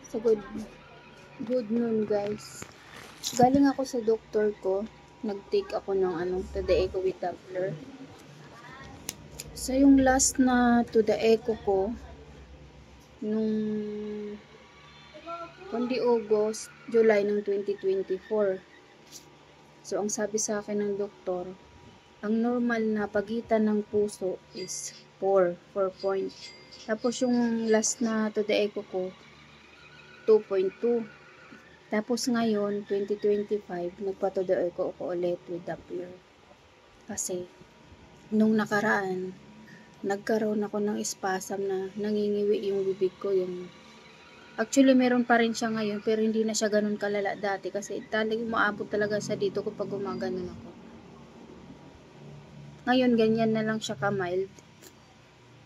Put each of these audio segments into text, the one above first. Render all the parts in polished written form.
So good noon guys. Galing ako sa doktor ko. Nag-take ako ng to the echo with Doppler. So yung last na to the echo ko nung kundi August, July ng 2024. So ang sabi sa akin ng doktor, ang normal na pagitan ng puso is 4 point. Tapos yung last na to the echo ko 2.2. Tapos ngayon, 2025, nagpa-to-the echo ako ulit with Doppler. Kasi, nung nakaraan, nagkaroon ako ng spasm na nangingiwi yung bibig ko. Actually, meron pa rin siya ngayon, pero hindi na siya ganun kalala dati. Kasi talagang maabot talaga sa dito kapag gumaganon ako. Ngayon, ganyan na lang siya ka-mild.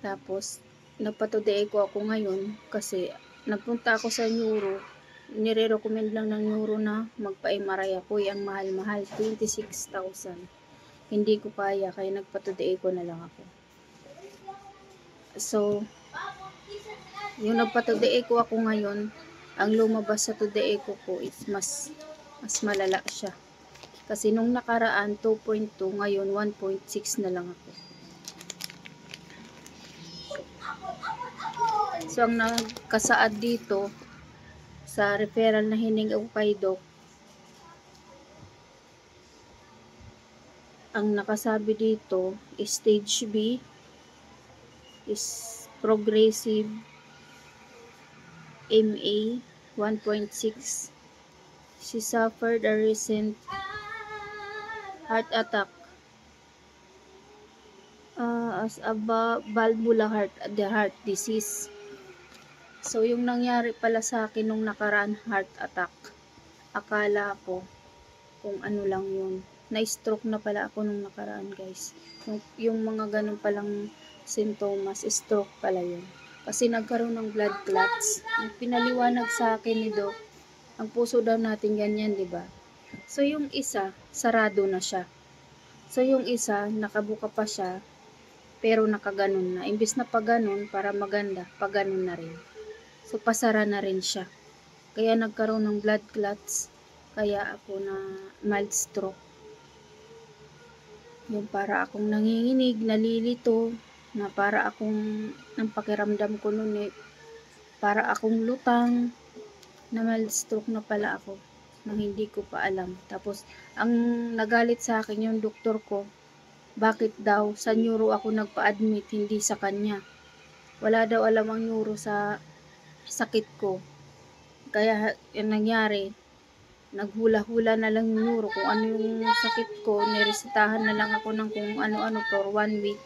Tapos, nagpa-to-the echo ako ngayon kasi nagpunta ako sa neuro. Nire-recommend lang ng neuro na magpa-MRI ako. Ang mahal-mahal, 26,000. Hindi ko kaya, kaya nagpa-to-the echo na lang ako. So, yung nagpa-to-the echo ako ngayon, ang lumabas sa to-the echo ko is mas malala siya. Kasi nung nakaraan, 2.2, ngayon 1.6 na lang ako. So, ang nagkasaad dito, sa referral na hiningi ako kay Doc, ang nakasabi dito, stage B is progressive MA 1.6. She suffered a recent heart attack as a valvular heart disease. So, yung nangyari pala sa akin nung nakaraan heart attack, akala ko kung ano lang yun. Na-stroke na pala ako nung nakaraan, guys. Yung mga ganun palang sintomas, stroke pala yun. Kasi nagkaroon ng blood clots. Yung pinaliwanag sa akin ni Doc, ang puso daw natin ganyan, di ba? So, yung isa, sarado na siya. So, yung isa, nakabuka pa siya, pero nakaganon na. Imbis na paganon, para maganda, paganon na rin. So, pasara na rin siya. Kaya nagkaroon ng blood clots. Kaya ako na mild stroke. Yung para akong nanginginig, nalilito, na para akong, ang pakiramdam ko nun para akong lutang, na mild stroke na pala ako, nang hindi ko pa alam. Tapos, ang nagalit sa akin yung doktor ko, bakit daw sa neuro ako nagpa-admit, hindi sa kanya. Wala daw alam ang neuro sa sakit ko. Kaya, yung nangyari, naghula-hula na lang yung neuro kung ano yung sakit ko, niresetahan na lang ako ng kung ano-ano for 1 week.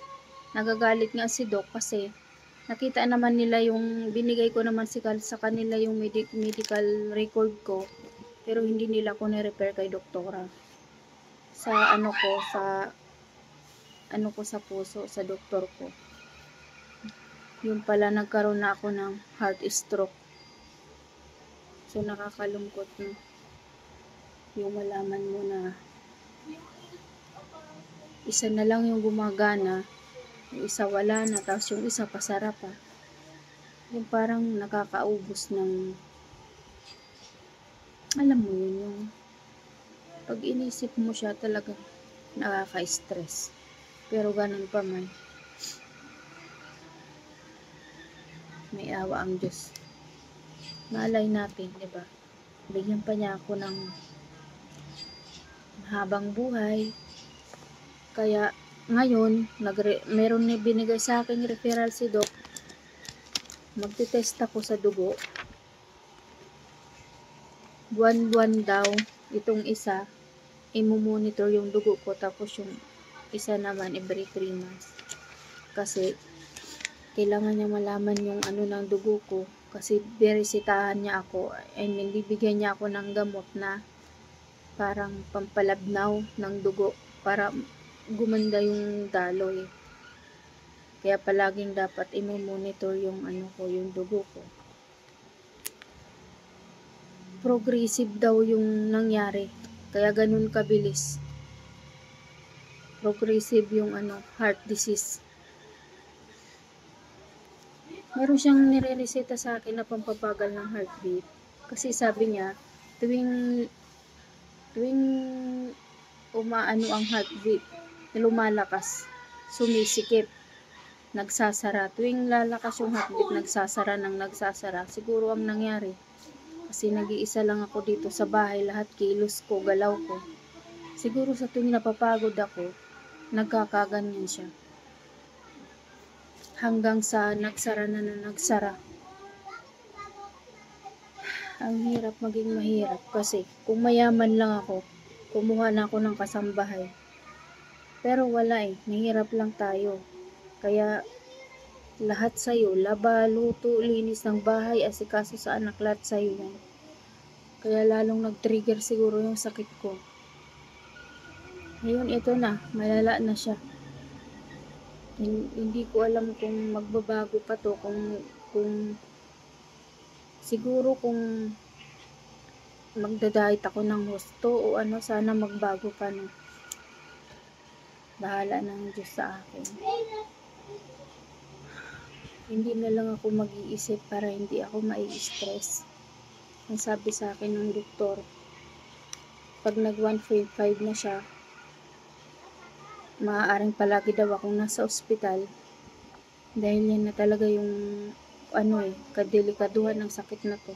Nagagalit nga si Doc kasi nakita naman nila yung binigay ko naman sa kanila yung medical record ko, pero hindi nila ko ni-refer kay doktora. Sa sa puso, sa doktor ko. Yung pala nagkaroon na ako ng heart stroke. So nakakalungkot no. Yung malaman mo na isa na lang yung gumagana, yung isa wala na, tapos yung isa pasara pa. Yung parang nakakaubos ng, alam mo yun, yung pag inisip mo siya talaga nakaka-stress. Pero ganun pa man, may awa ang Diyos. Malay natin, diba? Bigyan pa niya ako ng habang buhay. Kaya ngayon, meron na binigay sa akin referral si Doc. Magte-test ako sa dugo. Buwan-buwan daw, itong isa, i-monitor yung dugo ko. Tapos yung isa naman, every 3 months. Kasi, kailangan niya malaman yung ano ng dugo ko. Kasi, biresitahan niya ako. I mean, bibigyan niya ako ng gamot na parang pampalabnaw ng dugo para gumanda yung daloy. Kaya palaging dapat i-monitor yung yung dugo ko. Progressive daw yung nangyari. Kaya ganun kabilis. Progressive yung heart disease. Meron siyang nire-reseta sa akin na pampabagal ng heartbeat. Kasi sabi niya, tuwing tuwing umaano ang heartbeat, lumalakas, sumisikip, nagsasara. Tuwing lalakas yung heartbeat, nagsasara ng nagsasara. Siguro ang nangyari, kasi nag-iisa lang ako dito sa bahay, lahat kilos ko, galaw ko. Siguro sa tuwing napapagod ako, nagkakaganyan siya. Hanggang sa nagsara na nagsara. Ang hirap maging mahirap kasi kung mayaman lang ako, kumuha na ako ng kasambahay. Pero wala eh, mahirap lang tayo. Kaya lahat sa'yo, laba, luto, linis ng bahay, asikaso sa anak, lahat sa'yo yan. Kaya lalong nag-trigger siguro yung sakit ko. Ngayon ito na, malala na siya. Hindi ko alam kung magbabago pa to, kung siguro kung magda-diet ako ng husto o ano, sana magbago pa no. Bahala ng Diyos sa akin. Hindi na lang ako mag-iisip para hindi ako mai-stress. Ang sabi sa akin ng doktor, pag nag 1.5 na siya, maaaring palagi daw akong nasa ospital dahil yan na talaga yung kadelikaduhan ng sakit na to.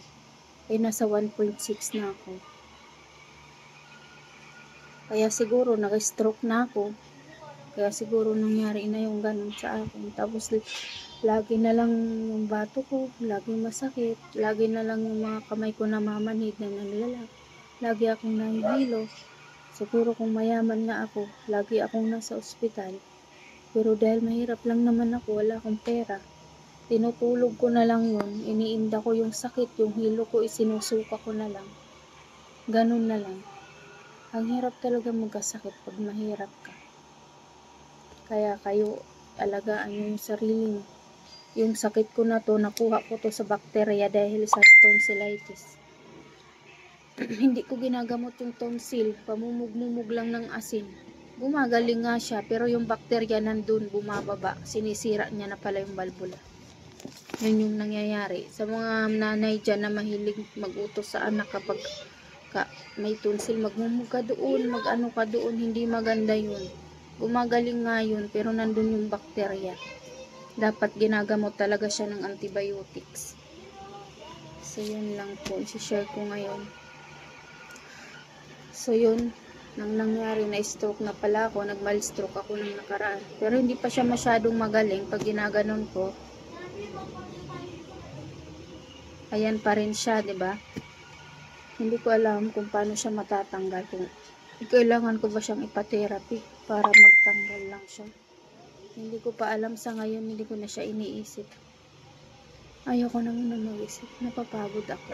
Nasa 1.6 na ako. Kaya siguro nag-stroke na ako. Kaya siguro nangyari na yung ganun sa akin. Tapos lagi na lang yung bato ko, laging masakit. Lagi na lang yung mga kamay ko namamanhid na nalalak. Lagi akong nahihilo. Siguro kung mayaman nga ako, lagi akong nasa ospital. Pero dahil mahirap lang naman ako, wala akong pera. Tinutulog ko na lang yun. Iniinda ko yung sakit, yung hilo ko, isinusuka ko na lang. Ganun na lang. Ang hirap talaga magkasakit pag mahirap ka. Kaya kayo, alagaan nyo yung sarili nyo. Yung sakit ko na to, nakuha ko to sa bakterya dahil sa tonsillitis. Hindi ko ginagamot yung tonsil, pamumug-mumug lang ng asin. Gumagaling nga siya, pero yung bakterya nandun, bumababa. Sinisira niya na pala yung valvula. Yun yung nangyayari. Sa mga nanay dyan na mahilig mag-utos sa anak kapag may tonsil, magmumug ka doon, mag-ano ka doon, hindi maganda yun. Gumagaling nga yun, pero nandun yung bakterya. Dapat ginagamot talaga siya ng antibiotics. So, yun lang po. I-share ko ngayon. So, yun. Nang nangyari na stroke na pala ako, nag-mild stroke ako nang nakaraan. Pero hindi pa siya masyadong magaling pag ginaganon ko. Ayan pa rin siya, 'di ba? Hindi ko alam kung paano siya matatanggal. Kung kailangan ko ba siyang ipa-therapy para magtanggal lang siya. Hindi ko pa alam sa ngayon, hindi ko na siya iniisip. Ayoko na muna mag-isip. Napapagod ako.